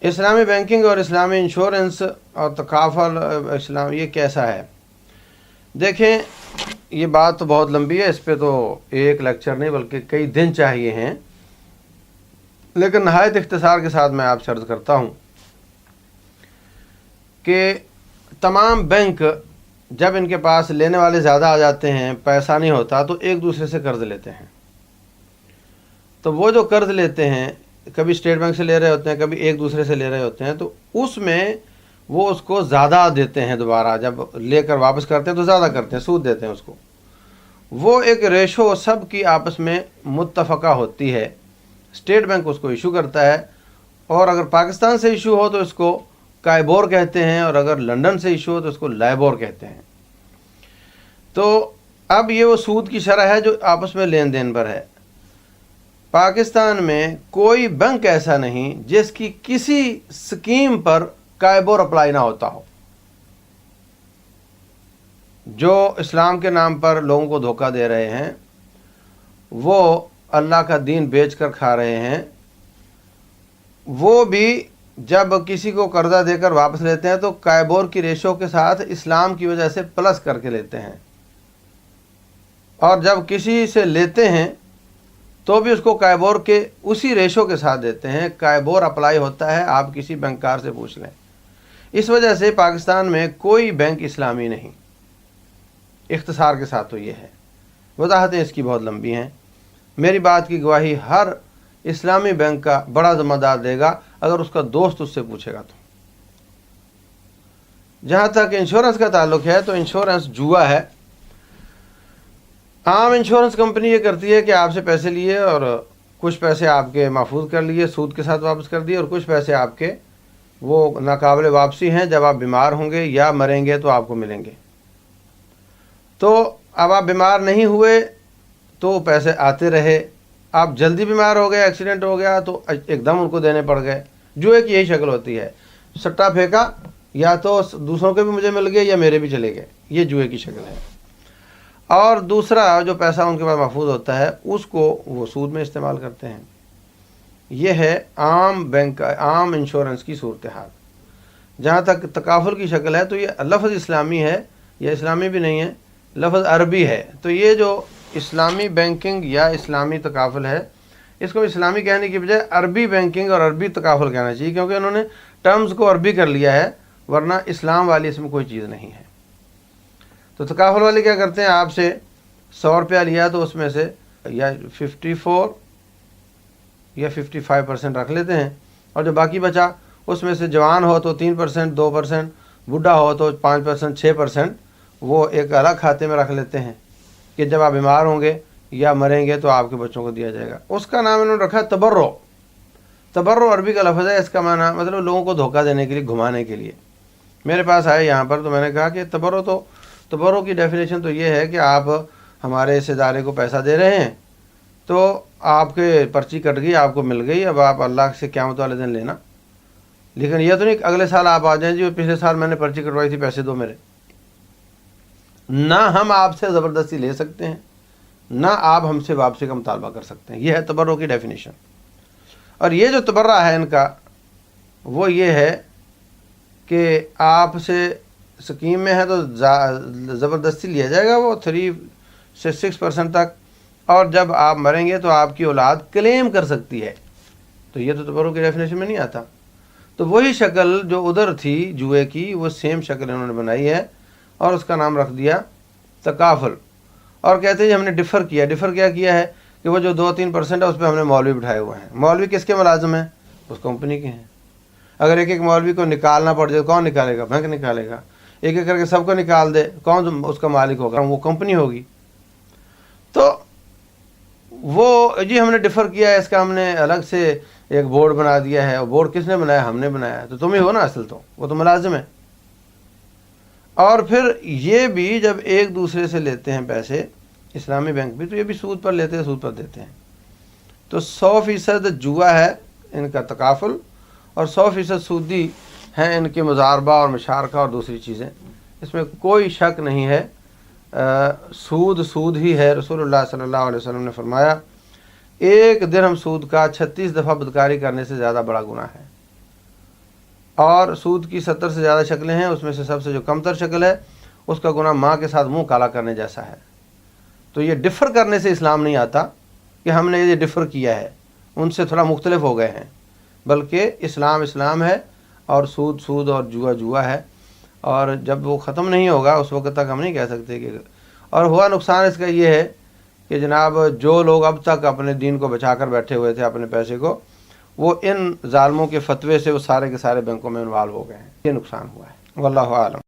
इस्लामी banking और इस्लामी insurance और तकाफल इस्लाम ये कैसा है? देखें, ये बात तो बहुत लंबी है, इस पे तो एक लेक्चर नहीं बल्कि कई दिन चाहिए हैं, लेकिन नहायत इख्तिसार के साथ मैं आपसे अर्ज़ करता हूँ कि तमाम बैंक जब इनके पास लेने वाले ज़्यादा आ जाते हैं, पैसा नहीं होता, तो एक दूसरे से कर्ज़ लेते हैं। तो वो जो कर्ज़ लेते हैं, कभी स्टेट बैंक से ले रहे होते हैं, कभी एक दूसरे से ले रहे होते हैं, तो उसमें वो उसको ज़्यादा देते हैं। दोबारा जब लेकर वापस करते हैं तो ज़्यादा करते हैं, सूद देते हैं उसको। वो एक रेशो सब की आपस में मुत्तफ़क़ा होती है। स्टेट बैंक उसको इशू करता है, और अगर पाकिस्तान से इशू हो तो इसको काइबोर कहते हैं, और अगर लंदन से इशू हो तो इसको लाइबोर कहते हैं। तो अब ये वो सूद की शरह है जो आपस में लेन देन पर है। पाकिस्तान में कोई बैंक ऐसा नहीं जिसकी किसी स्कीम पर काइबोर अप्लाई ना होता हो। जो इस्लाम के नाम पर लोगों को धोखा दे रहे हैं, वो अल्लाह का दीन बेच कर खा रहे हैं, वो भी जब किसी को कर्जा देकर वापस लेते हैं तो काइबोर की रेशो के साथ इस्लाम की वजह से प्लस करके लेते हैं, और जब किसी से लेते हैं तो भी उसको काइबोर के उसी रेशो के साथ देते हैं। काइबोर अप्लाई होता है, आप किसी बैंककार से पूछ लें। इस वजह से पाकिस्तान में कोई बैंक इस्लामी नहीं। इख्तिसार के साथ तो ये है, वजाहतें इसकी बहुत लंबी हैं। मेरी बात की गवाही हर इस्लामी बैंक का बड़ा ज़िम्मेदार देगा अगर उसका दोस्त उससे पूछेगा तो। जहाँ तक इंश्योरेंस का ताल्लुक़ है तो इंश्योरेंस जुआ है। आम इंश्योरेंस कंपनी ये करती है कि आपसे पैसे लिए और कुछ पैसे आपके महफूज कर लिए, सूद के साथ वापस कर दिए, और कुछ पैसे आपके वो नाकाबिल वापसी हैं, जब आप बीमार होंगे या मरेंगे तो आपको मिलेंगे। तो अब आप बीमार नहीं हुए तो पैसे आते रहे, आप जल्दी बीमार हो गए, एक्सीडेंट हो गया तो एकदम उनको देने पड़ गए। जुए की यही शक्ल होती है, सट्टा फेंका, या तो दूसरों के भी मुझे मिल गए या मेरे भी चले गए, ये जुए की शक्ल है। और दूसरा जो पैसा उनके पास महफूज होता है उसको वो सूद में इस्तेमाल करते हैं। ये है आम बैंक आम इंश्योरेंस की सूरत हाल। जहाँ तक तकाफुल की शक्ल है तो ये लफ्ज़ इस्लामी है, या इस्लामी भी नहीं है, लफ्ज़ अरबी है। तो ये जो इस्लामी बैंकिंग या इस्लामी तकाफुल है, इसको इस्लामी कहने की बजाय अरबी बैंकिंग और अरबी तकाफुल कहना चाहिए, क्योंकि उन्होंने टर्म्स को अरबी कर लिया है, वरना इस्लाम वाली इसमें कोई चीज़ नहीं है। तो तकाफुल वाले क्या करते हैं, आपसे 100 रुपया लिया तो उसमें से या 54 या 55% रख लेते हैं, और जो बाकी बचा उसमें से जवान हो तो 3%, 2%, बूढ़ा हो तो 5%, 6% वो एक अलग खाते में रख लेते हैं कि जब आप बीमार होंगे या मरेंगे तो आपके बच्चों को दिया जाएगा। उसका नाम इन्होंने रखा है तबर्रो। तबर्रो अरबी का लफ्ज़ है, इसका माना मतलब लोगों को धोखा देने के लिए, घुमाने के लिए। मेरे पास आए यहाँ पर तो मैंने कहा कि तबर्रो की डेफिनेशन तो ये है कि आप हमारे इस इदारे को पैसा दे रहे हैं, तो आपके पर्ची कट गई, आपको मिल गई, अब आप अल्लाह से क़यामत वाले दिन लेना। लेकिन यह तो नहीं अगले साल आप आ जाएं, जी पिछले साल मैंने पर्ची कटवाई थी, पैसे दो मेरे। ना हम आपसे ज़बरदस्ती ले सकते हैं, ना आप हमसे वापसी का मुतालबा कर सकते हैं। यह है तबर्रो की डेफिनेशन। और ये जो तबर्रा है इनका, वो ये है कि आपसे स्कीम में है तो ज़बरदस्ती लिया जाएगा वो 3 से 6% तक, और जब आप मरेंगे तो आपकी औलाद क्लेम कर सकती है। तो ये तो तबर्रो की डेफिनेशन में नहीं आता। तो वही शक्ल जो उधर थी जुए की, वो सेम शक्ल इन्होंने बनाई है और उसका नाम रख दिया तकाफुल। और कहते हैं हमने डिफ़र किया। डिफ़र क्या किया है कि वो जो 2-3% है उस पर हमने मौलवी बिठाए हुए हैं। मौलवी किसके मुलाजिम हैं? उस कंपनी के हैं। अगर एक एक मौलवी को निकालना पड़ जाए, कौन निकालेगा? बैंक निकालेगा। एक एक करके सबको निकाल दे, कौन उसका मालिक होगा? वो कंपनी होगी। तो वो जी हमने डिफ़र किया है, इसका हमने अलग से एक बोर्ड बना दिया है। और बोर्ड किसने बनाया? हमने बनाया है। तो तुम ही हो ना असल, तो वो तो मुलाजिम है। और फिर ये भी जब एक दूसरे से लेते हैं पैसे, इस्लामी बैंक भी, तो ये भी सूद पर लेते हैं, सूद पर देते हैं। तो 100% जुआ है इनका तकाफुल, और 100% सूदी हैं इनके मुजारबा और मुशारका और दूसरी चीज़ें। इसमें कोई शक नहीं है, सूद ही है। रसूलुल्लाह सल्लल्लाहु अलैहि वसल्लम ने फरमाया, एक दिरहम सूद का 36 दफ़ा बदकारी करने से ज़्यादा बड़ा गुनाह है। اور سود کی 70 سے زیادہ شکلیں ہیں، اس میں سے سب سے جو کم تر شکل ہے اس کا گناہ ماں کے ساتھ منہ کالا کرنے جیسا ہے۔ تو یہ ڈفر کرنے سے اسلام نہیں آتا کہ ہم نے یہ ڈفر کیا ہے، ان سے تھوڑا مختلف ہو گئے ہیں، بلکہ اسلام اسلام ہے اور سود سود اور جوا جوا ہے، اور جب وہ ختم نہیں ہوگا اس وقت تک ہم نہیں کہہ سکتے کہ۔ اور ہوا نقصان اس کا یہ ہے کہ جناب جو لوگ اب تک اپنے دین کو بچا کر بیٹھے ہوئے تھے، اپنے پیسے کو، وہ ان ظالموں کے فتوے سے وہ سارے کے سارے بینکوں میں انوالو ہو گئے ہیں، یہ نقصان ہوا ہے۔ واللہ عالم۔